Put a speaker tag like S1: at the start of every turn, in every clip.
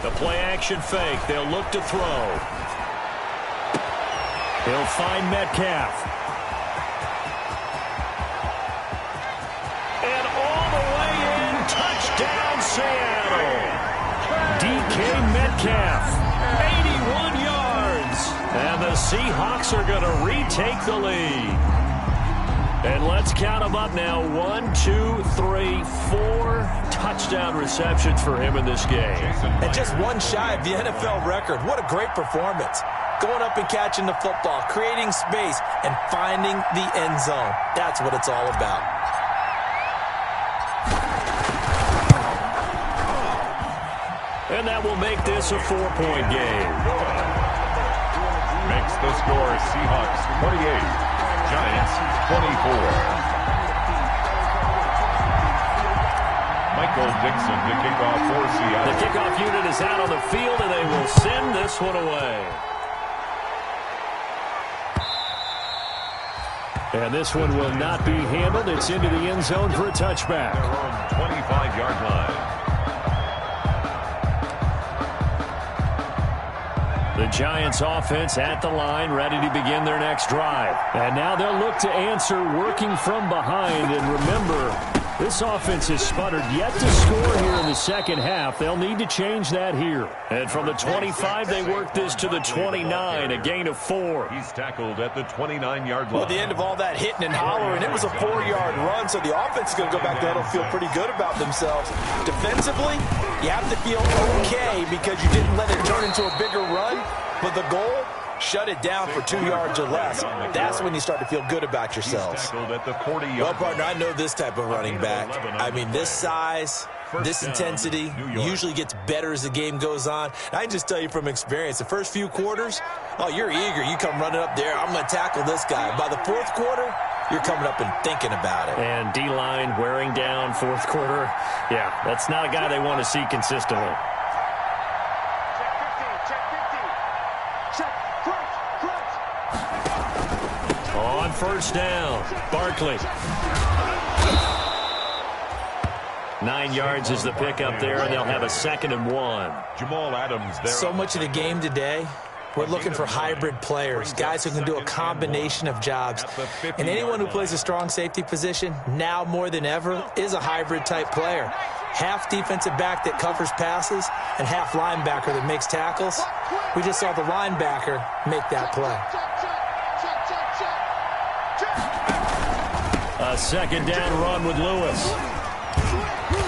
S1: The play-action fake. They'll look to throw. He'll find Metcalf. And all the way in. Touchdown, Seattle. DK Metcalf. 81 yards. And the Seahawks are going to retake the lead. And let's count them up now. 1, 2, 3, 4 touchdown receptions for him in this game.
S2: And just one shy of the NFL record. What a great performance. Going up and catching the football, creating space, and finding the end zone. That's what it's all about.
S1: And that will make this a 4-point game.
S3: Makes the score Seahawks 28. Giants 24. Michael Dixon to kick off for Seattle.
S1: The kickoff unit is out on the field, and they will send this one away. And this one will not be handled. It's into the end zone for a touchback.
S3: 25-yard line.
S1: The Giants offense at the line, ready to begin their next drive. And now they'll look to answer working from behind. And remember, this offense has sputtered yet to score here in the second half. They'll need to change that here. And from the 25, they work this to the 29, a gain of 4.
S3: He's tackled at the 29-yard line.
S2: Well, at the end of all that hitting and hollering, it was a 4-yard run, so the offense is going to go back there and feel pretty good about themselves. Defensively, you have to feel okay because you didn't let it turn into a bigger run, but the goal, shut it down for 2 yards or less. That's when you start to feel good about yourselves.
S3: At the 40-yard
S2: well, partner, I know this type of running back. I mean, this size, this intensity usually gets better as the game goes on. I can just tell you from experience, the first few quarters, oh, you're eager. You come running up there, I'm going to tackle this guy. By the fourth quarter, you're coming up and thinking about it.
S1: And D-line wearing down fourth quarter. Yeah, that's not a guy they want to see consistently. On first down, Barkley. 9 yards is the pickup there, and they'll have a 2nd and 1.
S3: Jamal Adams there.
S2: So much of the game today, we're looking for hybrid players, guys who can do a combination of jobs. And anyone who plays a strong safety position, now more than ever, is a hybrid-type player. Half defensive back that covers passes and half linebacker that makes tackles. We just saw the linebacker make that play.
S1: A 2nd down run with Lewis.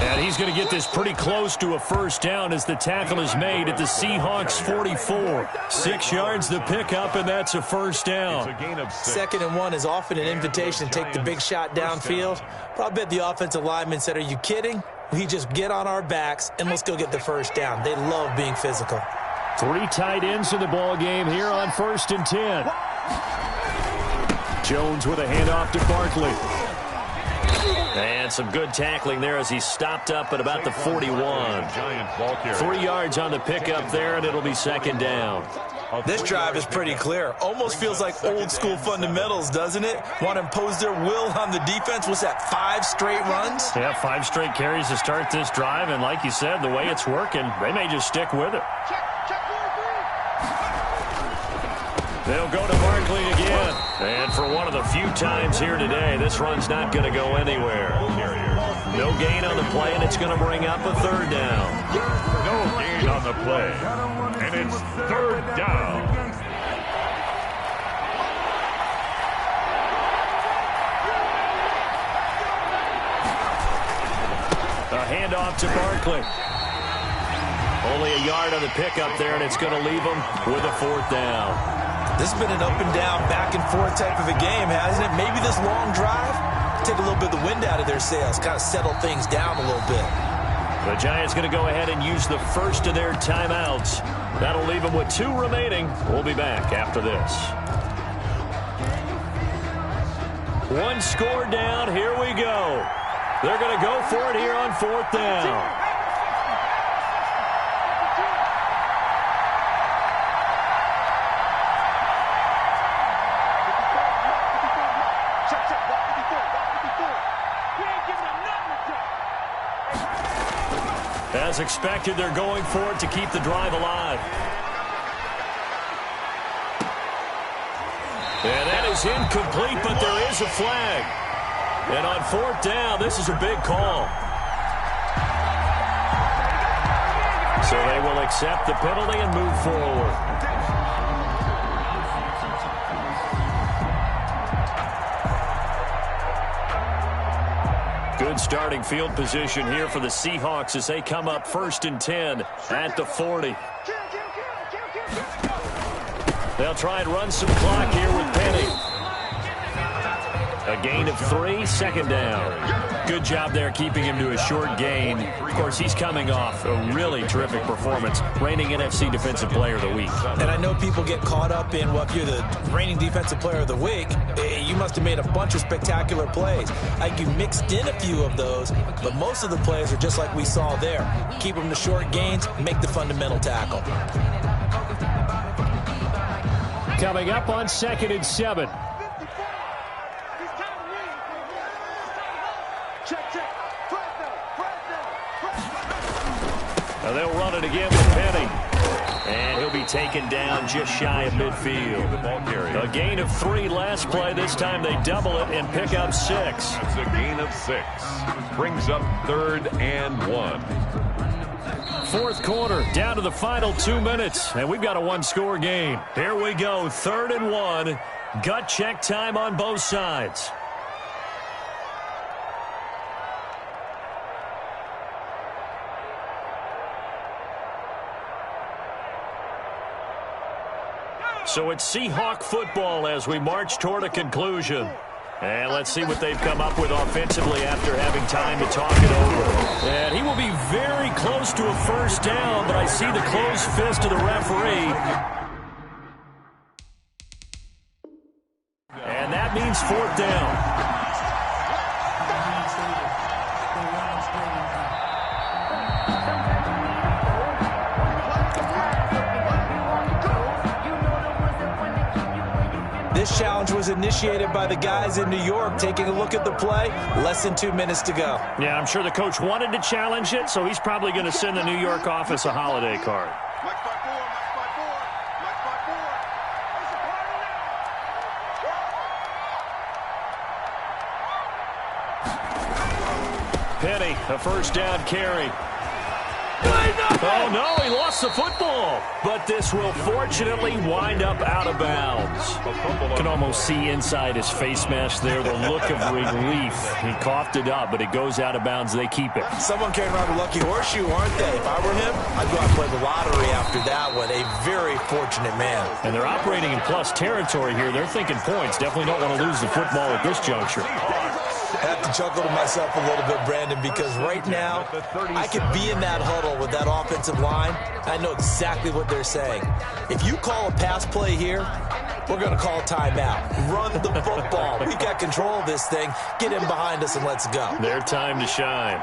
S1: And he's going to get this pretty close to a first down as the tackle is made at the Seahawks 44. 6 yards the pickup, and that's a first down.
S2: 2nd and 1 is often an invitation to take the big shot downfield. But I bet the offensive lineman said, are you kidding? We just get on our backs and let's go get the first down. They love being physical.
S1: 3 tight ends in the ball game here on 1st and 10. Jones with a handoff to Barkley. And some good tackling there as he stopped up at about the 41. 3 yards on the pickup there, and it'll be 2nd down.
S2: This drive is pretty clear. Almost feels like old school fundamentals, doesn't it? Want to impose their will on the defense. What's that, 5 straight runs?
S1: Yeah, 5 straight carries to start this drive, and like you said, the way it's working, they may just stick with it. They'll go to Barkley again. And for one of the few times here today, this run's not going to go anywhere. No gain on the play, and it's going to bring up a 3rd down.
S3: No gain on the play, and it's 3rd down.
S1: A handoff to Barkley. Only a yard on the pickup there, and it's going to leave them with a 4th down.
S2: This has been an up-and-down, back-and-forth type of a game, hasn't it? Maybe this long drive, take a little bit of the wind out of their sails, kind of settle things down a little bit.
S1: The Giants going to go ahead and use the first of their timeouts. That'll leave them with 2 remaining. We'll be back after this. 1 score down. Here we go. They're going to go for it here on 4th down. As expected, they're going for it to keep the drive alive. And that is incomplete, but there is a flag. And on 4th down, this is a big call. So they will accept the penalty and move forward. Good starting field position here for the Seahawks as they come up 1st and 10 at the 40. They'll try and run some clock here with Penny. A gain of 3, 2nd down. Good job there keeping him to a short gain. Of course, he's coming off a really terrific performance, reigning NFC Defensive Player of the Week.
S2: And I know people get caught up in, well, if you're the reigning Defensive Player of the Week, you must have made a bunch of spectacular plays. Like you mixed in a few of those, but most of the plays are just like we saw there. Keep them to short gains, make the fundamental tackle.
S1: Coming up on 2nd and 7. Now they'll run it again with Penny. And he'll be taken down just shy of midfield. A gain of 3 last play. This time they double it and pick up 6.
S3: It's a gain of 6. Brings up 3rd and 1.
S1: 4th quarter, down to the final 2 minutes. And we've got a 1-score game. Here we go, 3rd and 1. Gut check time on both sides. So it's Seahawk football as we march toward a conclusion. And let's see what they've come up with offensively after having time to talk it over. And he will be very close to a 1st down, but I see the closed fist of the referee. And that means 4th down.
S2: This challenge was initiated by the guys in New York. Taking a look at the play, less than 2 minutes to go.
S1: Yeah, I'm sure the coach wanted to challenge it, so he's probably going to send the New York office a holiday card. Penny, a 1st down carry. Oh, no, he lost the football. But this will fortunately wind up out of bounds. You can almost see inside his face mask there the look of relief. He coughed it up, but it goes out of bounds. They keep it.
S2: Someone carrying around a lucky horseshoe, aren't they? If I were him, I'd go out and play the lottery after that one. A very fortunate man.
S1: And they're operating in plus territory here. They're thinking points. Definitely don't want to lose the football at this juncture.
S2: I have to chuckle to myself a little bit, Brandon, because right now I could be in that huddle with that offensive line. I know exactly what they're saying. If you call a pass play here, we're going to call a timeout. Run the football. We've got control of this thing. Get in behind us and let's go.
S1: Their time to shine.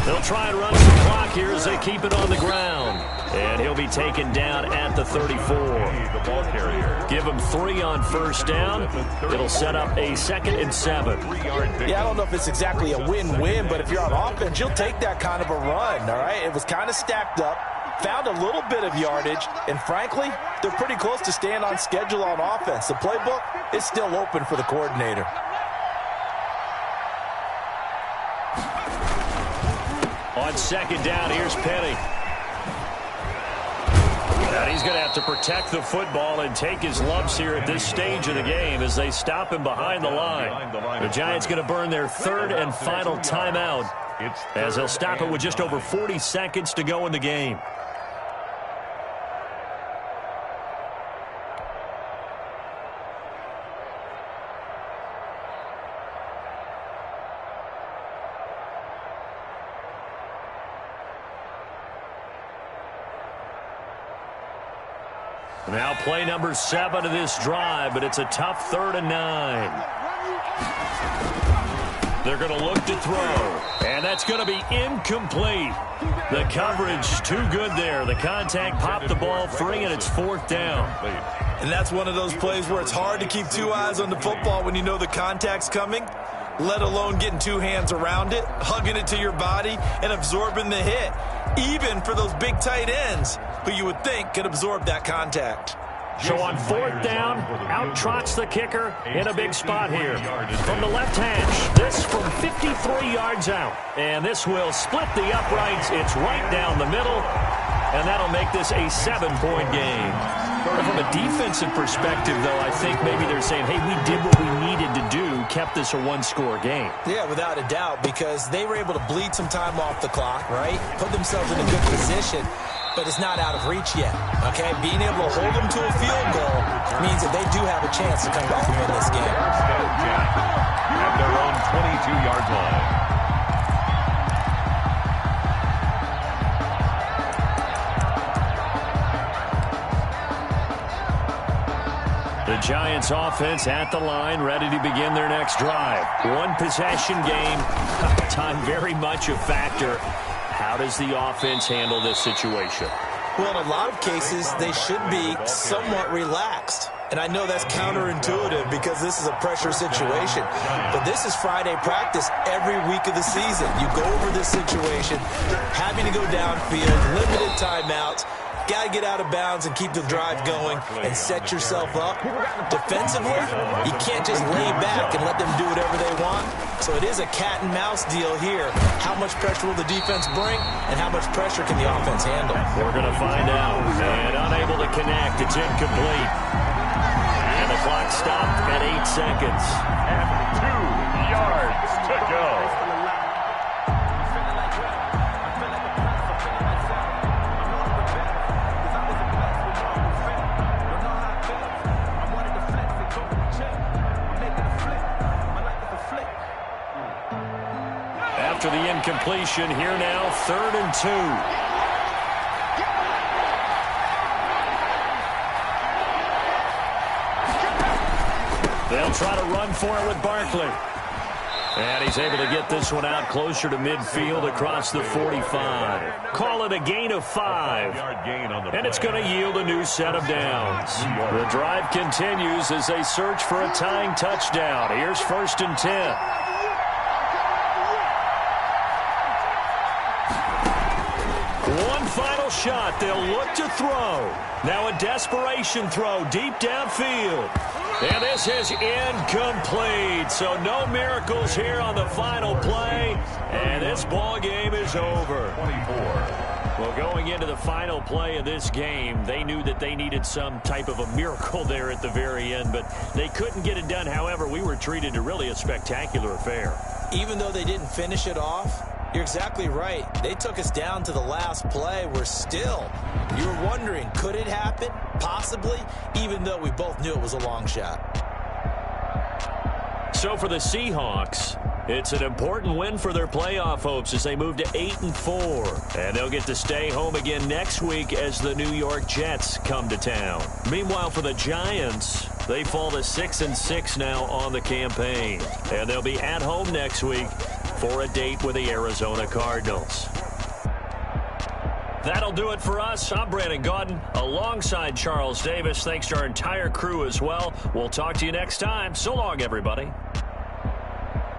S1: They'll try and run some clock here as they keep it on the ground. And he'll be taken down at the 34. Give him 3 on 1st down. It'll set up a 2nd and 7.
S2: Yeah, I don't know if it's exactly a win-win, but if you're on offense, you'll take that kind of a run, all right? It was kind of stacked up, found a little bit of yardage, and frankly, they're pretty close to staying on schedule on offense. The playbook is still open for the coordinator.
S1: On 2nd down, here's Penny. And he's going to have to protect the football and take his lumps here at this stage of the game as they stop him behind the line. The Giants going to burn their 3rd and final timeout as they'll stop it with just over 40 seconds to go in the game. Now play number 7 of this drive, but it's a tough 3rd and 9. They're going to look to throw, and that's going to be incomplete. The coverage too good there. The contact popped the ball free, and it's 4th down.
S2: And that's one of those plays where it's hard to keep 2 eyes on the football when you know the contact's coming. let alone getting two hands around it, hugging it to your body, and absorbing the hit, even for those big tight ends who you would think could absorb that contact.
S1: So on 4th down, out trots the kicker in a big spot here. From the left hash, this from 53 yards out. And this will split the uprights. It's right down the middle. And that'll make this a 7-point game. From a defensive perspective, though, I think maybe they're saying, hey, we did what we needed to do, kept this a one-score game.
S2: Yeah, without a doubt, because they were able to bleed some time off the clock, right? Put themselves in a good position, but it's not out of reach yet, okay? Being able to hold them to a field goal means that they do have a chance to come back and win this game.
S3: At their own 22-yard line.
S1: The Giants offense at the line, ready to begin their next drive. One possession game, time very much a factor. How does the offense handle this situation?
S2: Well, in a lot of cases, they should be somewhat relaxed. And I know that's counterintuitive because this is a pressure situation. But this is Friday practice every week of the season. You go over this situation, having to go downfield, limited timeouts. Got to get out of bounds and keep the drive going and set yourself up. Defensively, you can't just lay back and let them do whatever they want. So it is a cat and mouse deal here. How much pressure will the defense bring and how much pressure can the offense handle?
S1: We're going to find out. And unable to connect. It's incomplete. And the clock stopped at 8 seconds.
S3: And 2 yards to go.
S1: After the incompletion, here now, 3rd and 2. They'll try to run for it with Barkley. And he's able to get this one out closer to midfield across the 45. Call it a gain of 5. And it's going to yield a new set of downs. The drive continues as they search for a tying touchdown. Here's 1st and 10. One final shot. They'll look to throw. Now a desperation throw deep downfield. And this is incomplete. So no miracles here on the final play. And this ball game is over.
S3: 24.
S1: Well, going into the final play of this game, they knew that they needed some type of a miracle there at the very end, but they couldn't get it done. However, we were treated to really a spectacular affair.
S2: Even though they didn't finish it off, you're exactly right. They took us down to the last play. We're still, you were wondering, could it happen? Possibly, even though we both knew it was a long shot.
S1: So for the Seahawks, it's an important win for their playoff hopes as they move to 8-4. And they'll get to stay home again next week as the New York Jets come to town. Meanwhile, for the Giants, they fall to 6-6 now on the campaign. And they'll be at home next week for a date with the Arizona Cardinals. That'll do it for us. I'm Brandon Gaudin alongside Charles Davis. Thanks to our entire crew as well. We'll talk to you next time. So long, everybody.